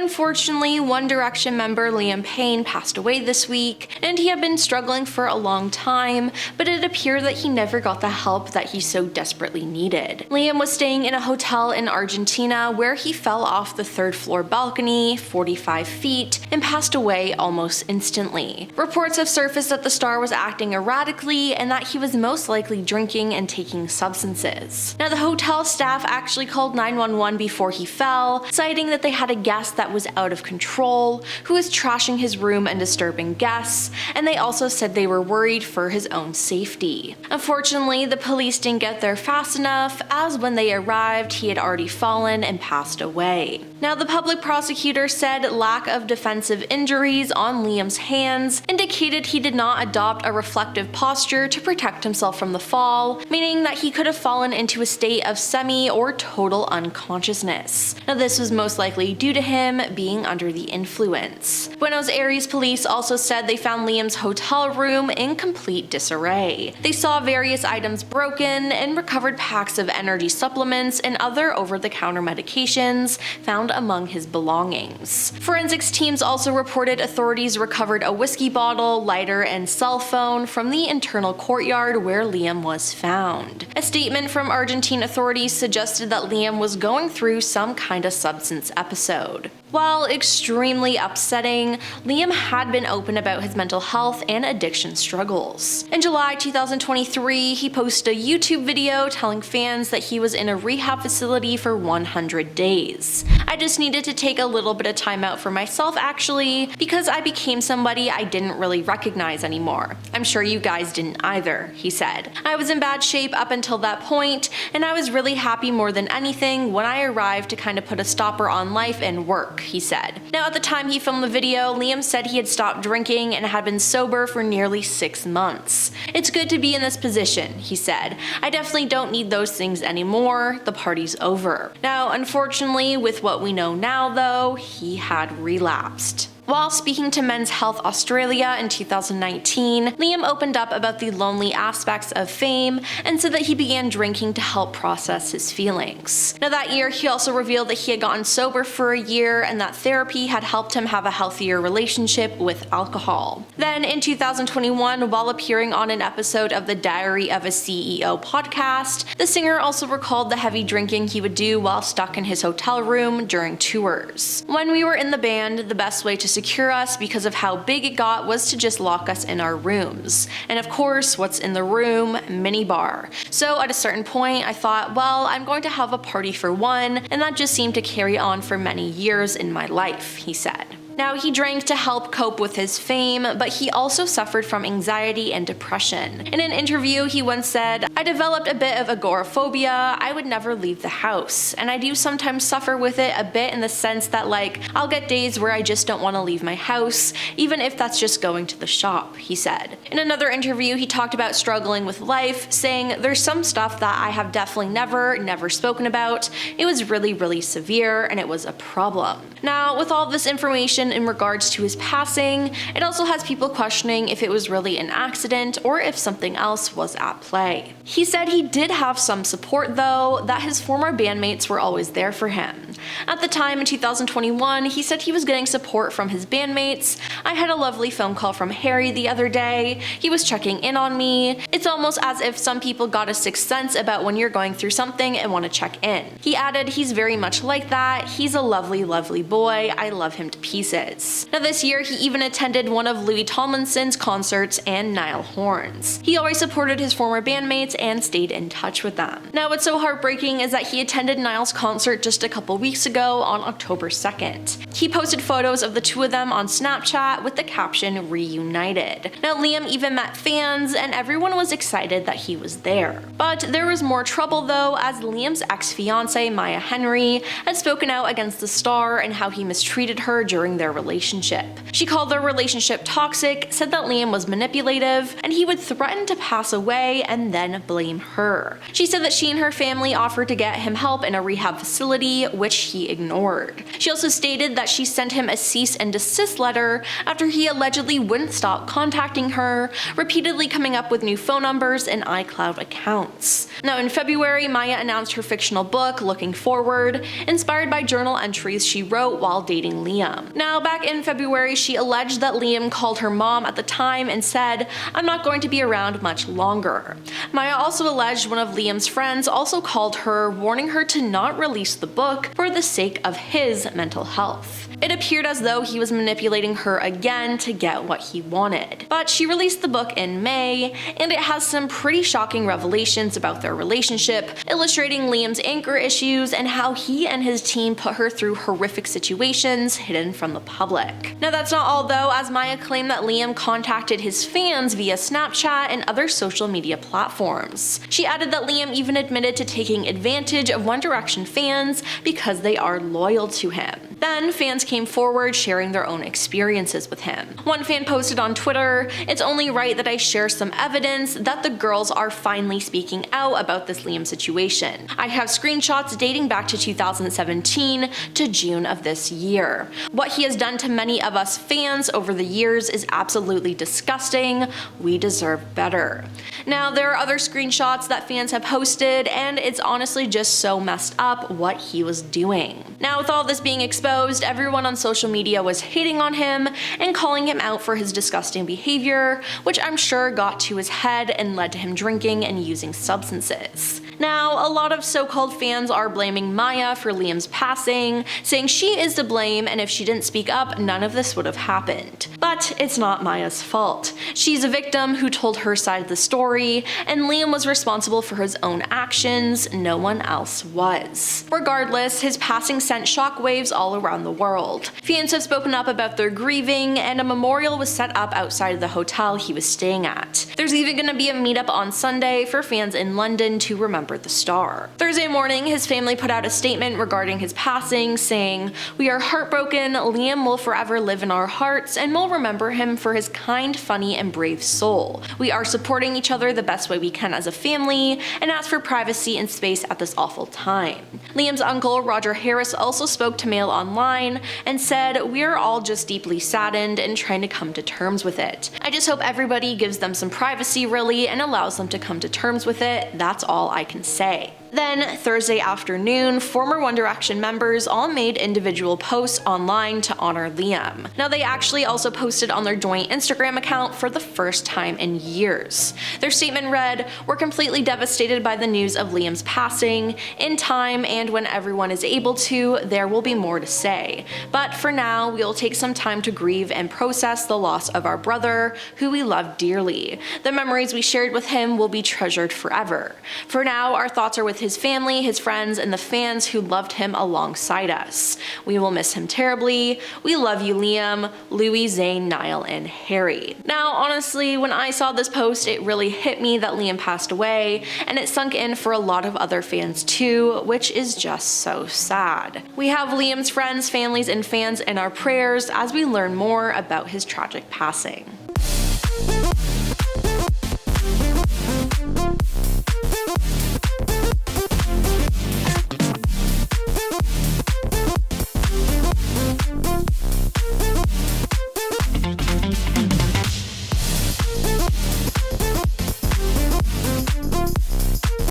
unfortunately, One Direction member Liam Payne passed away this week, and he had been struggling for a long time, but it appeared that he never got the help that he so desperately needed. Liam was staying in a hotel in Argentina where he fell off the third-floor balcony, 45 feet, and passed away almost instantly. Reports have surfaced that the star was acting erratically and that he was most likely drinking and taking substances. Now, the hotel staff actually called 911 before he fell, citing that they had a guest that was out of control, who was trashing his room and disturbing guests, and they also said they were worried for his own safety. Unfortunately, the police didn't get there fast enough, as when they arrived, he had already fallen and passed away. Now, the public prosecutor said lack of defensive injuries on Liam's hands indicated he did not adopt a reflective posture to protect himself from the fall, meaning that he could have fallen into a state of semi or total unconsciousness. Now, this was most likely due to him being under the influence. Buenos Aires police also said they found Liam's hotel room in complete disarray. They saw various items broken and recovered packs of energy supplements and other over-the-counter medications found among his belongings. Forensics teams also reported authorities recovered a whiskey bottle, lighter, and cell phone from the internal courtyard where Liam was found. A statement from Argentine authorities suggested that Liam was going through some kind of substance episode. While extremely upsetting, Liam had been open about his mental health and addiction struggles. In July 2023, he posted a YouTube video telling fans that he was in a rehab facility for 100 days. I just needed to take a little bit of time out for myself actually, because I became somebody I didn't really recognize anymore. I'm sure you guys didn't either, he said. I was in bad shape up until that point, and I was really happy more than anything when I arrived to kind of put a stopper on life and work, he said. Now, at the time he filmed the video, Liam said he had stopped drinking and had been sober for nearly 6 months. It's good to be in this position, he said. I definitely don't need those things anymore. The party's over. Now, unfortunately, with what we know now though, he had relapsed. While speaking to Men's Health Australia in 2019, Liam opened up about the lonely aspects of fame and said that he began drinking to help process his feelings. Now, that year, he also revealed that he had gotten sober for a year and that therapy had helped him have a healthier relationship with alcohol. Then, in 2021, while appearing on an episode of the Diary of a CEO podcast, the singer also recalled the heavy drinking he would do while stuck in his hotel room during tours. When we were in the band, the best way to secure us because of how big it got was to just lock us in our rooms. And of course, what's in the room? Minibar. So at a certain point, I thought, well, I'm going to have a party for one, and that just seemed to carry on for many years in my life, he said. Now, he drank to help cope with his fame, but he also suffered from anxiety and depression. In an interview, he once said, "I developed a bit of agoraphobia. I would never leave the house. And I do sometimes suffer with it a bit in the sense that, like, I'll get days where I just don't want to leave my house, even if that's just going to the shop," he said. In another interview, he talked about struggling with life, saying, "There's some stuff that I have definitely never spoken about. It was really severe, and it was a problem." Now, with all this information in regards to his passing, it also has people questioning if it was really an accident or if something else was at play. He said he did have some support though, that his former bandmates were always there for him. At the time in 2021, he said he was getting support from his bandmates. "I had a lovely phone call from Harry the other day. He was checking in on me. It's almost as if some people got a sixth sense about when you're going through something and want to check in." He added, "He's very much like that. He's a lovely boy. I love him to pieces." Now, this year, he even attended one of Louis Tomlinson's concerts and Niall Horan's. He always supported his former bandmates and stayed in touch with them. Now, what's so heartbreaking is that he attended Niall's concert just a couple weeks ago on October 2nd. He posted photos of the two of them on Snapchat with the caption "Reunited." Now, Liam even met fans, and everyone was excited that he was there. But there was more trouble though, as Liam's ex-fiancée Maya Henry had spoken out against the star and how he mistreated her during their relationship. She called their relationship toxic, said that Liam was manipulative, and he would threaten to pass away and then blame her. She said that she and her family offered to get him help in a rehab facility, which he ignored. She also stated that she sent him a cease and desist letter after he allegedly wouldn't stop contacting her, repeatedly coming up with new phone numbers and iCloud accounts. Now, in February, Maya announced her fictional book, Looking Forward, inspired by journal entries she wrote wrote while dating Liam. Now, back in February, she alleged that Liam called her mom at the time and said, "I'm not going to be around much longer." Maya also alleged one of Liam's friends also called her, warning her to not release the book for the sake of his mental health. It appeared as though he was manipulating her again to get what he wanted. But she released the book in May, and it has some pretty shocking revelations about their relationship, illustrating Liam's anger issues and how he and his team put her through horrific situations hidden from the public. Now that's not all though, as Maya claimed that Liam contacted his fans via Snapchat and other social media platforms. She added that Liam even admitted to taking advantage of One Direction fans because they are loyal to him. Then fans came forward sharing their own experiences with him. One fan posted on Twitter, "It's only right that I share some evidence that the girls are finally speaking out about this Liam situation. I have screenshots dating back to 2017 to June of this year. What he has done to many of us fans over the years is absolutely disgusting. We deserve better." Now, there are other screenshots that fans have posted, and it's honestly just so messed up what he was doing. Now, with all this being exposed, everyone on social media was hating on him and calling him out for his disgusting behavior, which I'm sure got to his head and led to him drinking and using substances. Now, a lot of so-called fans are blaming Maya for Liam's passing, saying she is to blame and if she didn't speak up, none of this would have happened. But it's not Maya's fault. She's a victim who told her side of the story, and Liam was responsible for his own actions, no one else was. Regardless, his passing sent shockwaves all around the world. Fans have spoken up about their grieving, and a memorial was set up outside of the hotel he was staying at. There's even going to be a meetup on Sunday for fans in London to remember the star. Thursday morning, his family put out a statement regarding his passing, saying, "We are heartbroken. Liam will forever live in our hearts, and we'll remember him for his kind, funny, and brave soul. We are supporting each other the best way we can as a family, and ask for privacy and space at this awful time." Liam's uncle, Roger Harris, also spoke to Mail Online and said, "We are all just deeply saddened and trying to come to terms with it. I just hope everybody gives them some privacy really and allows them to come to terms with it. That's all I can say." Then, Thursday afternoon, former One Direction members all made individual posts online to honor Liam. Now, they actually also posted on their joint Instagram account for the first time in years. Their statement read, "We're completely devastated by the news of Liam's passing. In time and when everyone is able to, there will be more to say. But for now, we'll take some time to grieve and process the loss of our brother, who we love dearly. The memories we shared with him will be treasured forever. For now, our thoughts are with his family, his friends, and the fans who loved him alongside us. We will miss him terribly. We love you, Liam. Louis, Zayn, Niall, and Harry." Now, honestly, when I saw this post, it really hit me that Liam passed away, and it sunk in for a lot of other fans too, which is just so sad. We have Liam's friends, families, and fans in our prayers as we learn more about his tragic passing.